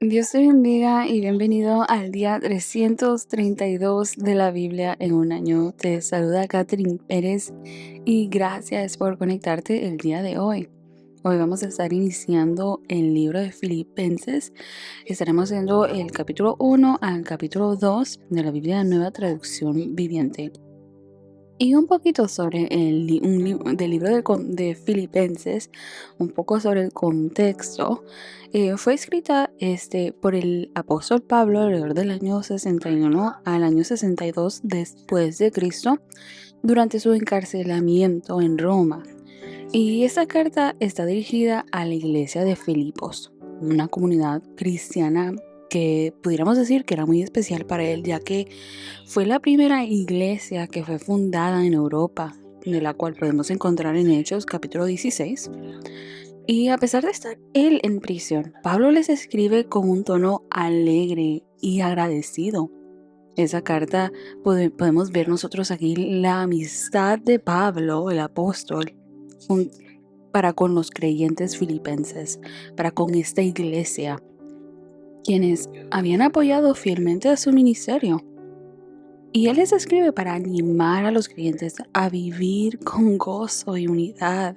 Dios te bendiga y bienvenido al día 332 de la Biblia en un año. Te saluda Catherine Pérez y gracias por conectarte el día de hoy. Hoy vamos a estar iniciando el libro de Filipenses. Estaremos viendo el capítulo 1 al capítulo 2 de la Biblia Nueva Traducción Viviente. Y un poquito sobre del libro de Filipenses, un poco sobre el contexto. Fue escrita por el apóstol Pablo alrededor del año 61 al año 62 después de Cristo, durante su encarcelamiento en Roma. Y esta carta está dirigida a la iglesia de Filipos, una comunidad cristiana que pudiéramos decir que era muy especial para él, ya que fue la primera iglesia que fue fundada en Europa, de la cual podemos encontrar en Hechos capítulo 16. Y a pesar de estar él en prisión, Pablo les escribe con un tono alegre y agradecido. Esa carta podemos ver nosotros aquí la amistad de Pablo, el apóstol, para con los creyentes filipenses, para con esta iglesia, quienes habían apoyado fielmente a su ministerio. Y él les escribe para animar a los creyentes a vivir con gozo y unidad,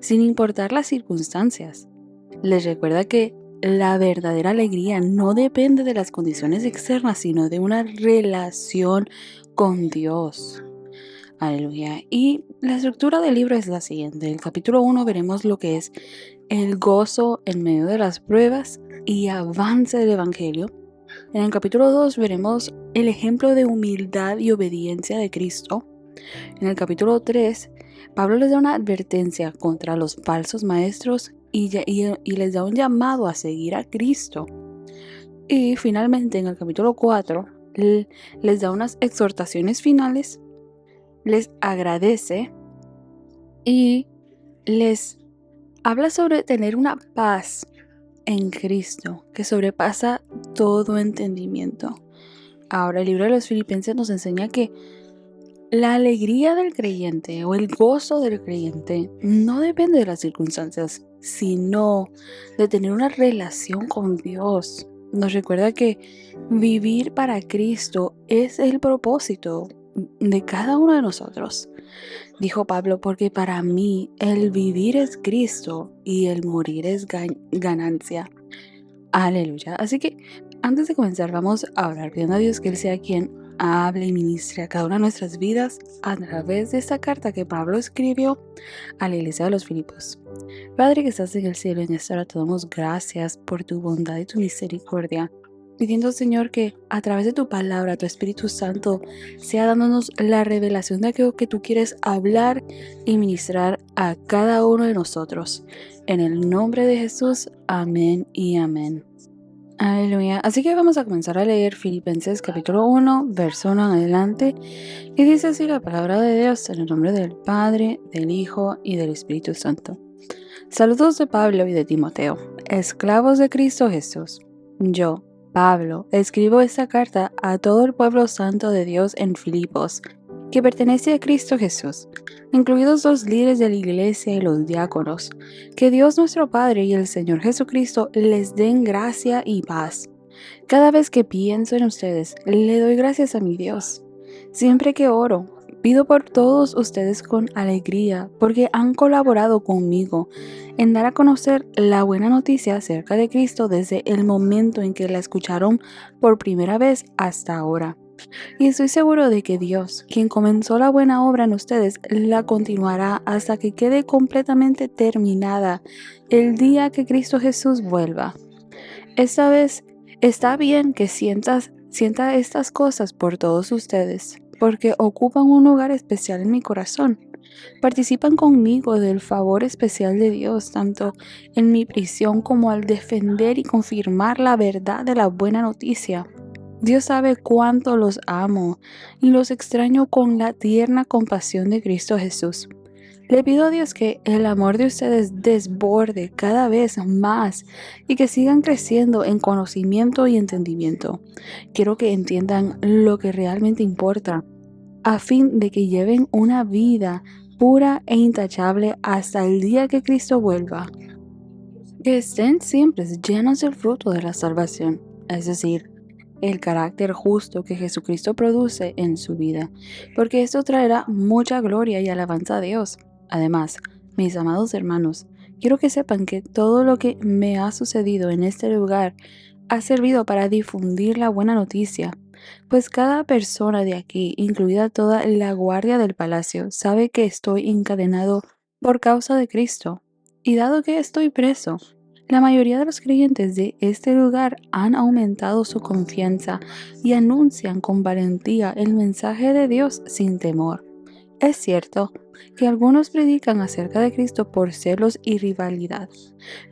sin importar las circunstancias. Les recuerda que la verdadera alegría no depende de las condiciones externas, sino de una relación con Dios. Aleluya. Y la estructura del libro es la siguiente. En el capítulo 1 veremos lo que es el gozo en medio de las pruebas y avance del Evangelio. En el capítulo 2 veremos el ejemplo de humildad y obediencia de Cristo. En el capítulo 3, Pablo les da una advertencia contra los falsos maestros y les da un llamado a seguir a Cristo. Y finalmente en el capítulo 4 les da unas exhortaciones finales, les agradece y les habla sobre tener una paz en Cristo que sobrepasa todo entendimiento. Ahora, el libro de los Filipenses nos enseña que la alegría del creyente o el gozo del creyente no depende de las circunstancias, sino de tener una relación con Dios. Nos recuerda que vivir para Cristo es el propósito de cada uno de nosotros. Dijo Pablo, porque para mí el vivir es Cristo y el morir es ganancia. Aleluya. Así que antes de comenzar vamos a orar pidiendo a Dios que Él sea quien hable y ministre a cada una de nuestras vidas a través de esta carta que Pablo escribió a la iglesia de los Filipos. Padre que estás en el cielo, en esta hora te damos gracias por tu bondad y tu misericordia, pidiendo Señor que a través de tu palabra, tu Espíritu Santo sea dándonos la revelación de aquello que tú quieres hablar y ministrar a cada uno de nosotros. En el nombre de Jesús, amén y amén. Aleluya. Así que vamos a comenzar a leer Filipenses capítulo 1, verso 1 en adelante. Y dice así la palabra de Dios en el nombre del Padre, del Hijo y del Espíritu Santo. Saludos de Pablo y de Timoteo, esclavos de Cristo Jesús. Yo, Pablo, escribo esta carta a todo el pueblo santo de Dios en Filipos, que pertenece a Cristo Jesús, incluidos los líderes de la iglesia y los diáconos. Que Dios nuestro Padre y el Señor Jesucristo les den gracia y paz. Cada vez que pienso en ustedes, le doy gracias a mi Dios. Siempre que oro, pido por todos ustedes con alegría, porque han colaborado conmigo en dar a conocer la buena noticia acerca de Cristo desde el momento en que la escucharon por primera vez hasta ahora. Y estoy seguro de que Dios, quien comenzó la buena obra en ustedes, la continuará hasta que quede completamente terminada el día que Cristo Jesús vuelva. Esta vez está bien que sienta estas cosas por todos ustedes, porque ocupan un lugar especial en mi corazón. Participan conmigo del favor especial de Dios, tanto en mi prisión como al defender y confirmar la verdad de la buena noticia. Dios sabe cuánto los amo y los extraño con la tierna compasión de Cristo Jesús. Le pido a Dios que el amor de ustedes desborde cada vez más y que sigan creciendo en conocimiento y entendimiento. Quiero que entiendan lo que realmente importa, a fin de que lleven una vida pura e intachable hasta el día que Cristo vuelva. que estén siempre llenos del fruto de la salvación, es decir, el carácter justo que Jesucristo produce en su vida, porque esto traerá mucha gloria y alabanza a Dios. Además, mis amados hermanos, quiero que sepan que todo lo que me ha sucedido en este lugar ha servido para difundir la buena noticia, pues cada persona de aquí, incluida toda la guardia del palacio, sabe que estoy encadenado por causa de Cristo. Y dado que estoy preso, la mayoría de los creyentes de este lugar han aumentado su confianza y anuncian con valentía el mensaje de Dios sin temor. Es cierto que algunos predican acerca de Cristo por celos y rivalidad,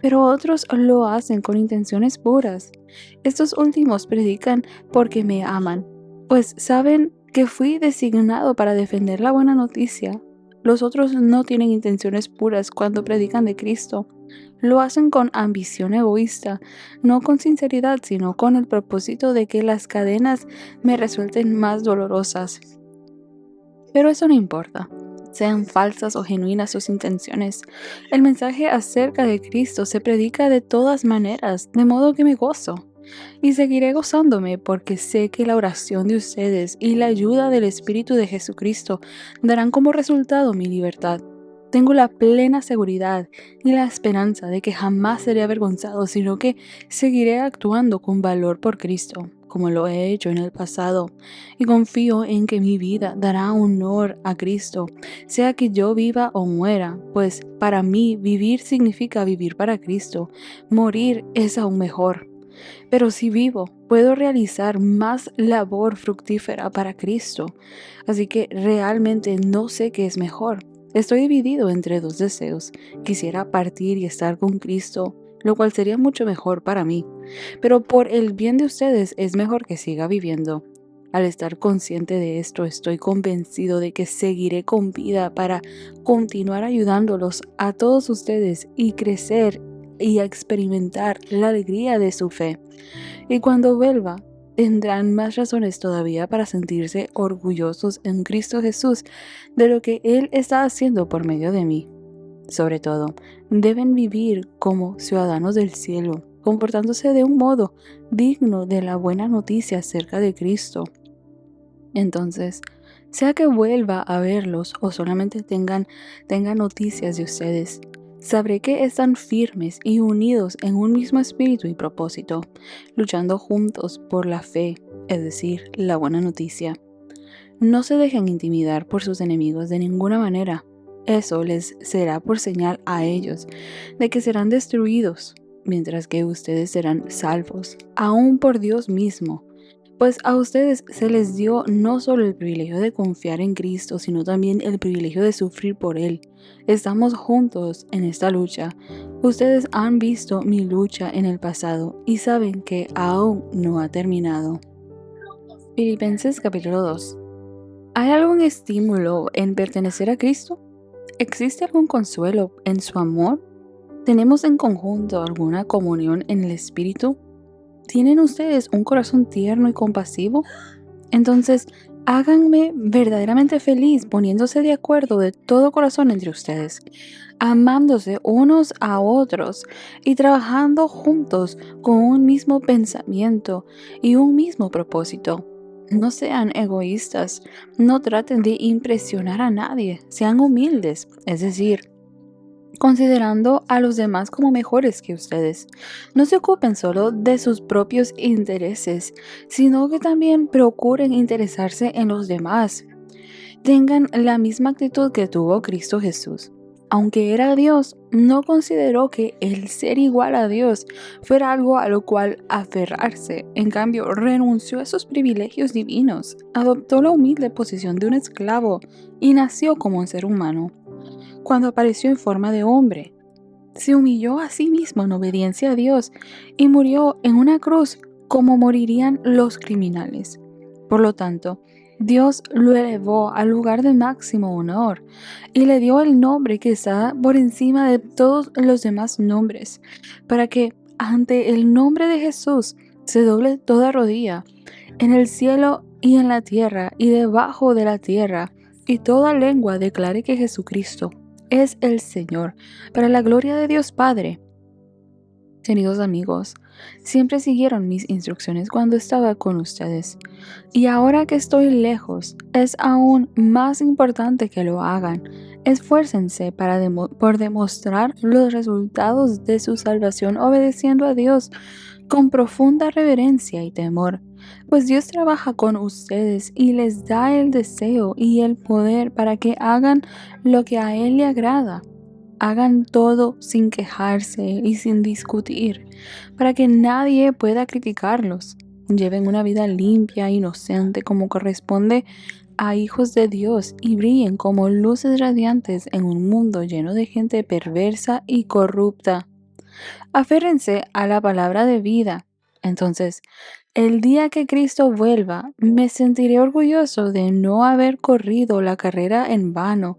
pero otros lo hacen con intenciones puras. Estos últimos predican porque me aman, pues saben que fui designado para defender la buena noticia. Los otros no tienen intenciones puras cuando predican de Cristo. Lo hacen con ambición egoísta, no con sinceridad, sino con el propósito de que las cadenas me resulten más dolorosas. Pero eso no importa. Sean falsas o genuinas sus intenciones, el mensaje acerca de Cristo se predica de todas maneras, de modo que me gozo. Y seguiré gozándome porque sé que la oración de ustedes y la ayuda del Espíritu de Jesucristo darán como resultado mi libertad. Tengo la plena seguridad y la esperanza de que jamás seré avergonzado, sino que seguiré actuando con valor por Cristo, como lo he hecho en el pasado, y confío en que mi vida dará honor a Cristo, sea que yo viva o muera, pues para mí vivir significa vivir para Cristo, morir es aún mejor. Pero si vivo, puedo realizar más labor fructífera para Cristo, así que realmente no sé qué es mejor. Estoy dividido entre dos deseos. Quisiera partir y estar con Cristo, lo cual sería mucho mejor para mí, pero por el bien de ustedes es mejor que siga viviendo. Al estar consciente de esto, estoy convencido de que seguiré con vida para continuar ayudándolos a todos ustedes y crecer y a experimentar la alegría de su fe. Y cuando vuelva, tendrán más razones todavía para sentirse orgullosos en Cristo Jesús de lo que Él está haciendo por medio de mí. Sobre todo, deben vivir como ciudadanos del cielo, comportándose de un modo digno de la buena noticia acerca de Cristo. Entonces, sea que vuelva a verlos o solamente tenga noticias de ustedes, sabré que están firmes y unidos en un mismo espíritu y propósito, luchando juntos por la fe, es decir, la buena noticia. No se dejen intimidar por sus enemigos de ninguna manera. Eso les será por señal a ellos de que serán destruidos, mientras que ustedes serán salvos, aún por Dios mismo. Pues a ustedes se les dio no solo el privilegio de confiar en Cristo, sino también el privilegio de sufrir por Él. Estamos juntos en esta lucha. Ustedes han visto mi lucha en el pasado y saben que aún no ha terminado. Filipenses capítulo 2. ¿Hay algún estímulo en pertenecer a Cristo? ¿Existe algún consuelo en su amor? ¿Tenemos en conjunto alguna comunión en el Espíritu? ¿Tienen ustedes un corazón tierno y compasivo? Entonces, háganme verdaderamente feliz poniéndose de acuerdo de todo corazón entre ustedes, amándose unos a otros y trabajando juntos con un mismo pensamiento y un mismo propósito. No sean egoístas, no traten de impresionar a nadie, sean humildes, es decir, considerando a los demás como mejores que ustedes. No se ocupen solo de sus propios intereses, sino que también procuren interesarse en los demás. Tengan la misma actitud que tuvo Cristo Jesús. Aunque era Dios, no consideró que el ser igual a Dios fuera algo a lo cual aferrarse. En cambio, renunció a sus privilegios divinos, adoptó la humilde posición de un esclavo y nació como un ser humano. Cuando apareció en forma de hombre, se humilló a sí mismo en obediencia a Dios y murió en una cruz como morirían los criminales. Por lo tanto, Dios lo elevó al lugar de máximo honor y le dio el nombre que está por encima de todos los demás nombres, para que ante el nombre de Jesús se doble toda rodilla, en el cielo y en la tierra y debajo de la tierra, y toda lengua declare que Jesucristo es el Señor, para la gloria de Dios Padre. Queridos amigos, siempre siguieron mis instrucciones cuando estaba con ustedes. Y ahora que estoy lejos, es aún más importante que lo hagan. Esfuércense por demostrar los resultados de su salvación obedeciendo a Dios con profunda reverencia y temor, pues Dios trabaja con ustedes y les da el deseo y el poder para que hagan lo que a Él le agrada. Hagan todo sin quejarse y sin discutir, para que nadie pueda criticarlos. Lleven una vida limpia e inocente como corresponde a hijos de Dios y brillen como luces radiantes en un mundo lleno de gente perversa y corrupta. Aférrense a la palabra de vida. Entonces, el día que Cristo vuelva, me sentiré orgulloso de no haber corrido la carrera en vano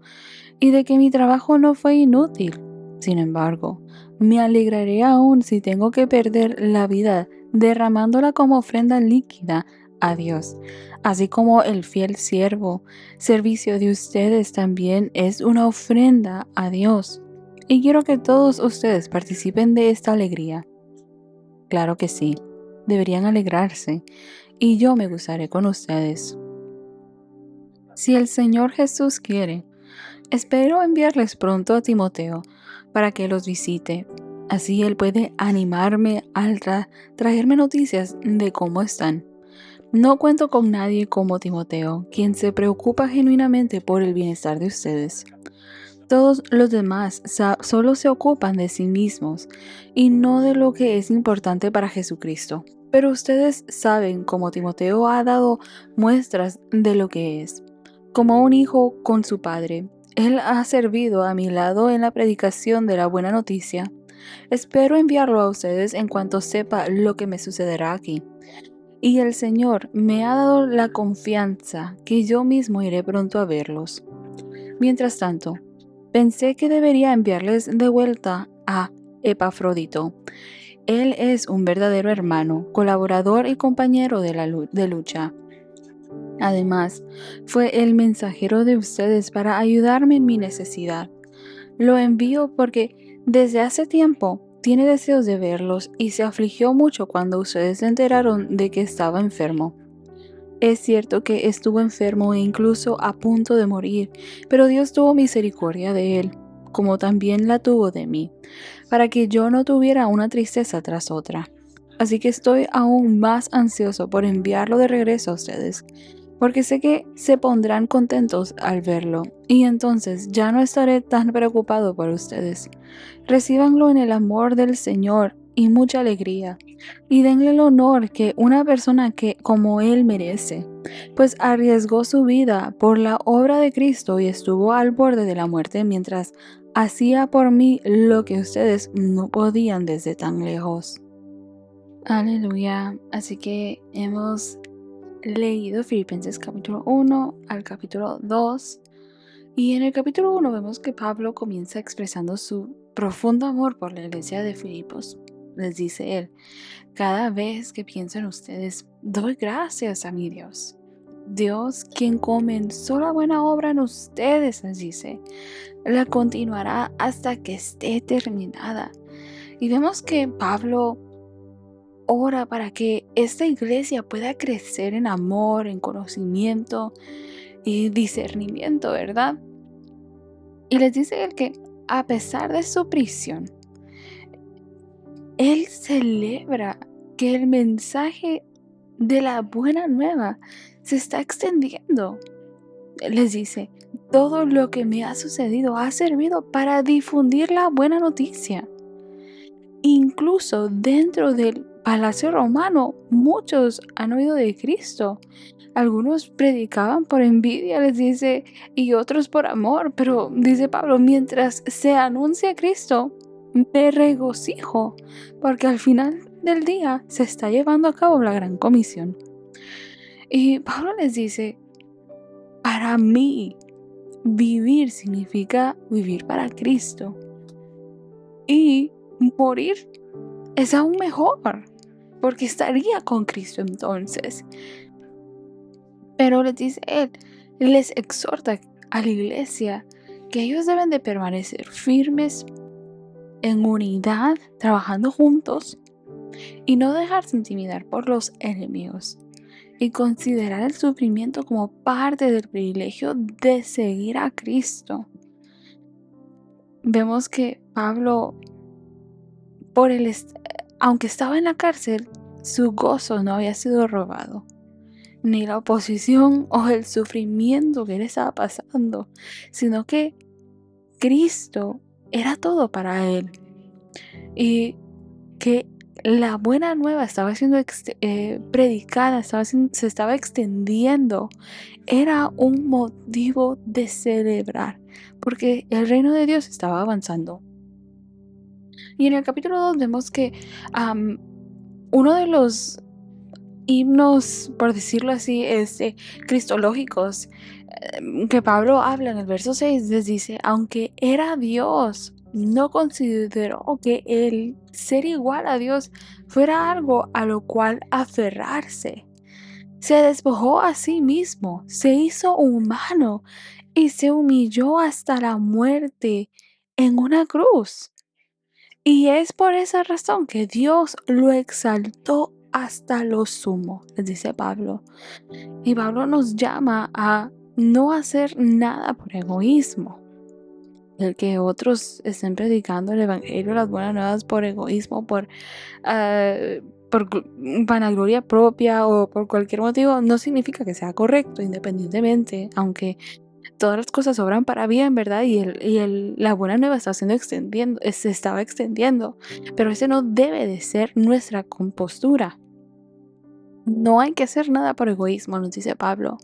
y de que mi trabajo no fue inútil. Sin embargo, me alegraré aún si tengo que perder la vida derramándola como ofrenda líquida a Dios, así como el fiel servicio de ustedes también es una ofrenda a Dios. Y quiero que todos ustedes participen de esta alegría. Claro que sí, deberían alegrarse, y yo me gozaré con ustedes. Si el Señor Jesús quiere, espero enviarles pronto a Timoteo para que los visite. Así él puede animarme al traerme noticias de cómo están. No cuento con nadie como Timoteo, quien se preocupa genuinamente por el bienestar de ustedes. Todos los demás solo se ocupan de sí mismos y no de lo que es importante para Jesucristo. Pero ustedes saben cómo Timoteo ha dado muestras de lo que es. Como un hijo con su padre, él ha servido a mi lado en la predicación de la buena noticia. Espero enviarlo a ustedes en cuanto sepa lo que me sucederá aquí. Y el Señor me ha dado la confianza que yo mismo iré pronto a verlos. Mientras tanto, pensé que debería enviarles de vuelta a Epafrodito. Él es un verdadero hermano, colaborador y compañero de lucha. Además, fue el mensajero de ustedes para ayudarme en mi necesidad. Lo envío porque desde hace tiempo tiene deseos de verlos y se afligió mucho cuando ustedes se enteraron de que estaba enfermo. Es cierto que estuvo enfermo e incluso a punto de morir, pero Dios tuvo misericordia de él, como también la tuvo de mí, para que yo no tuviera una tristeza tras otra. Así que estoy aún más ansioso por enviarlo de regreso a ustedes, porque sé que se pondrán contentos al verlo, y entonces ya no estaré tan preocupado por ustedes. Recíbanlo en el amor del Señor y mucha alegría, y denle el honor que una persona que como él merece, pues arriesgó su vida por la obra de Cristo y estuvo al borde de la muerte mientras hacía por mí lo que ustedes no podían desde tan lejos. Aleluya. Así que hemos leído Filipenses capítulo 1 al capítulo 2. Y en el capítulo 1 vemos que Pablo comienza expresando su profundo amor por la iglesia de Filipos. Les dice él: cada vez que pienso en ustedes, doy gracias a mi Dios. Dios, quien comenzó la buena obra en ustedes, les dice, la continuará hasta que esté terminada. Y vemos que Pablo ora para que esta iglesia pueda crecer en amor, en conocimiento y discernimiento, ¿verdad? Y les dice él que a pesar de su prisión, él celebra que el mensaje de la buena nueva se está extendiendo. Les dice, todo lo que me ha sucedido ha servido para difundir la buena noticia. Incluso dentro del palacio romano, muchos han oído de Cristo. Algunos predicaban por envidia, les dice, y otros por amor. Pero dice Pablo, mientras se anuncia Cristo, me regocijo, porque al final del día se está llevando a cabo la gran comisión. Y Pablo les dice, para mí, vivir significa vivir para Cristo. Y morir es aún mejor, porque estaría con Cristo entonces. Pero les dice él, les exhorta a la iglesia que ellos deben de permanecer firmes en unidad, trabajando juntos y no dejarse intimidar por los enemigos y considerar el sufrimiento como parte del privilegio de seguir a Cristo. Vemos que Pablo, aunque estaba en la cárcel, su gozo no había sido robado, ni la oposición o el sufrimiento que él estaba pasando, sino que Cristo era todo para él y que la buena nueva estaba siendo predicada, se estaba extendiendo. Era un motivo de celebrar, porque el reino de Dios estaba avanzando. Y en el capítulo 2 vemos que uno de los himnos, por decirlo así, cristológicos, que Pablo habla en el verso 6, les dice: aunque era Dios, no consideró que el ser igual a Dios fuera algo a lo cual aferrarse. Se despojó a sí mismo, se hizo humano y se humilló hasta la muerte en una cruz. Y es por esa razón que Dios lo exaltó hasta lo sumo, les dice Pablo. Y Pablo nos llama a no hacer nada por egoísmo. El que otros estén predicando el evangelio, las buenas nuevas por egoísmo, por vanagloria propia o por cualquier motivo, no significa que sea correcto, independientemente, aunque todas las cosas obran para bien, ¿verdad? La buena nueva se estaba extendiendo, pero ese no debe de ser nuestra compostura. No hay que hacer nada por egoísmo, nos dice Pablo.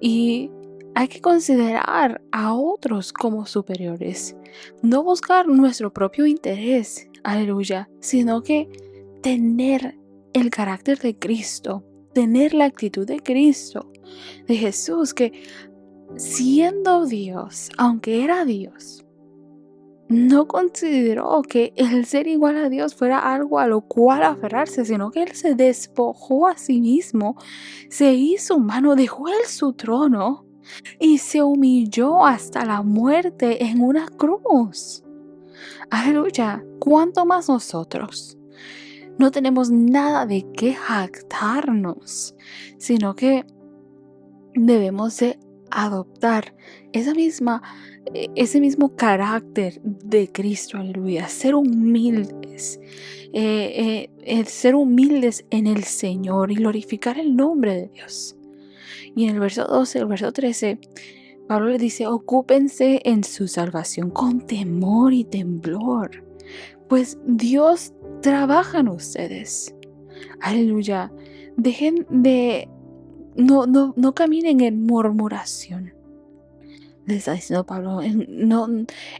Y hay que considerar a otros como superiores. No buscar nuestro propio interés, aleluya, sino que tener el carácter de Cristo, tener la actitud de Cristo, de Jesús, que siendo Dios, aunque era Dios, no consideró que el ser igual a Dios fuera algo a lo cual aferrarse, sino que Él se despojó a sí mismo, se hizo humano, dejó Él su trono y se humilló hasta la muerte en una cruz. Aleluya, ¿cuánto más nosotros? No tenemos nada de qué jactarnos, sino que debemos de adoptar ese mismo carácter de Cristo, aleluya, ser humildes, ser humildes en el Señor y glorificar el nombre de Dios. Y en el verso 12, el verso 13, Pablo le dice: ocúpense en su salvación con temor y temblor, pues Dios trabaja en ustedes. Aleluya, dejen de no caminen en murmuración. Le está diciendo Pablo, no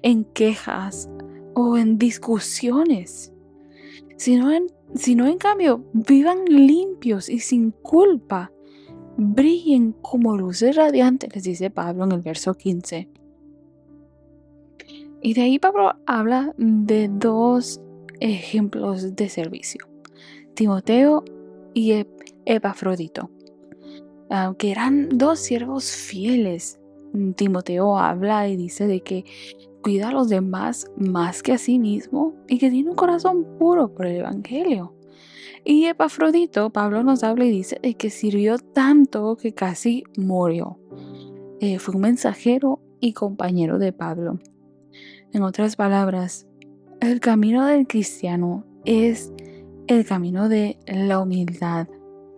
en quejas o en discusiones, sino en cambio, vivan limpios y sin culpa. Brillen como luces radiantes, les dice Pablo en el verso 15. Y de ahí Pablo habla de dos ejemplos de servicio: Timoteo y Epafrodito, que eran dos siervos fieles. Timoteo habla y dice de que cuida a los demás más que a sí mismo y que tiene un corazón puro por el evangelio. Y Epafrodito, Pablo nos habla y dice de que sirvió tanto que casi murió. Fue un mensajero y compañero de Pablo. En otras palabras, el camino del cristiano es el camino de la humildad,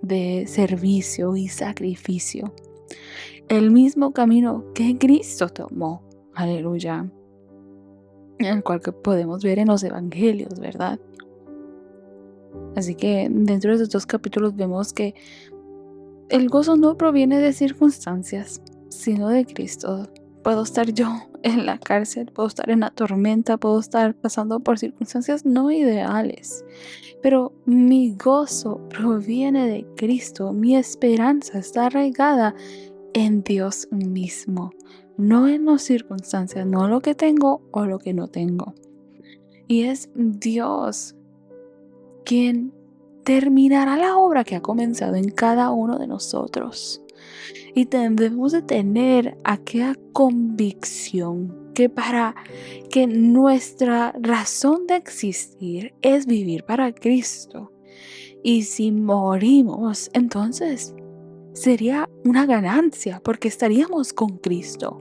de servicio y sacrificio. El mismo camino que Cristo tomó, aleluya, el cual que podemos ver en los evangelios, ¿verdad? Así que dentro de esos dos capítulos vemos que el gozo no proviene de circunstancias, sino de Cristo. Puedo estar yo en la cárcel, puedo estar en la tormenta, puedo estar pasando por circunstancias no ideales, pero mi gozo proviene de Cristo. Mi esperanza está arraigada en Dios mismo, no en las circunstancias, no lo que tengo o lo que no tengo. Y es Dios quien terminará la obra que ha comenzado en cada uno de nosotros. Y debemos de tener aquella convicción que nuestra razón de existir es vivir para Cristo. Y si morimos, entonces sería una ganancia porque estaríamos con Cristo.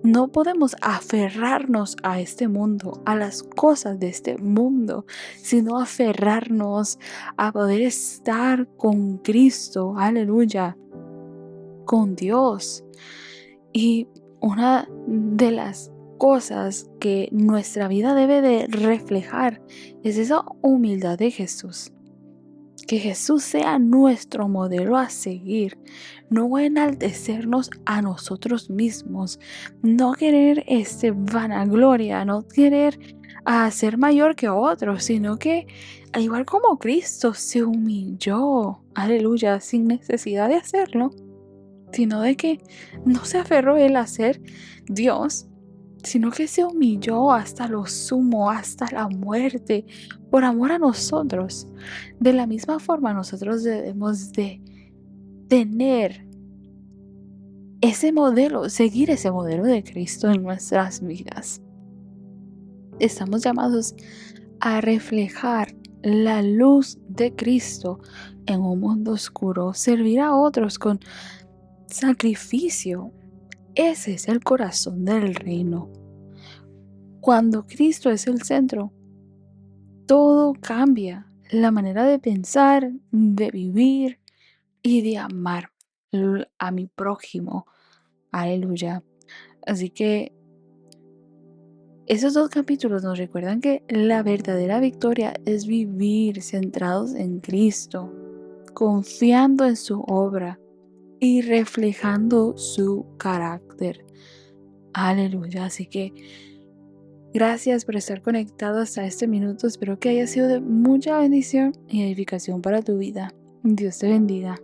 No podemos aferrarnos a este mundo, a las cosas de este mundo, sino aferrarnos a poder estar con Cristo, aleluya, con Dios. Y una de las cosas que nuestra vida debe de reflejar es esa humildad de Jesús. Que Jesús sea nuestro modelo a seguir, no enaltecernos a nosotros mismos, no querer vanagloria, no querer ser mayor que otros, sino que al igual como Cristo se humilló, aleluya, sin necesidad de hacerlo, sino de que no se aferró él a ser Dios, sino que se humilló hasta lo sumo, hasta la muerte, por amor a nosotros. De la misma forma, nosotros debemos de tener ese modelo, seguir ese modelo de Cristo en nuestras vidas. Estamos llamados a reflejar la luz de Cristo en un mundo oscuro, servir a otros con sacrificio. Ese es el corazón del reino. Cuando Cristo es el centro, todo cambia. La manera de pensar, de vivir y de amar a mi prójimo. Aleluya. Así que esos 2 capítulos nos recuerdan que la verdadera victoria es vivir centrados en Cristo, confiando en su obra y reflejando su carácter. Aleluya. Así que gracias por estar conectado hasta este minuto. Espero que haya sido de mucha bendición y edificación para tu vida. Dios te bendiga.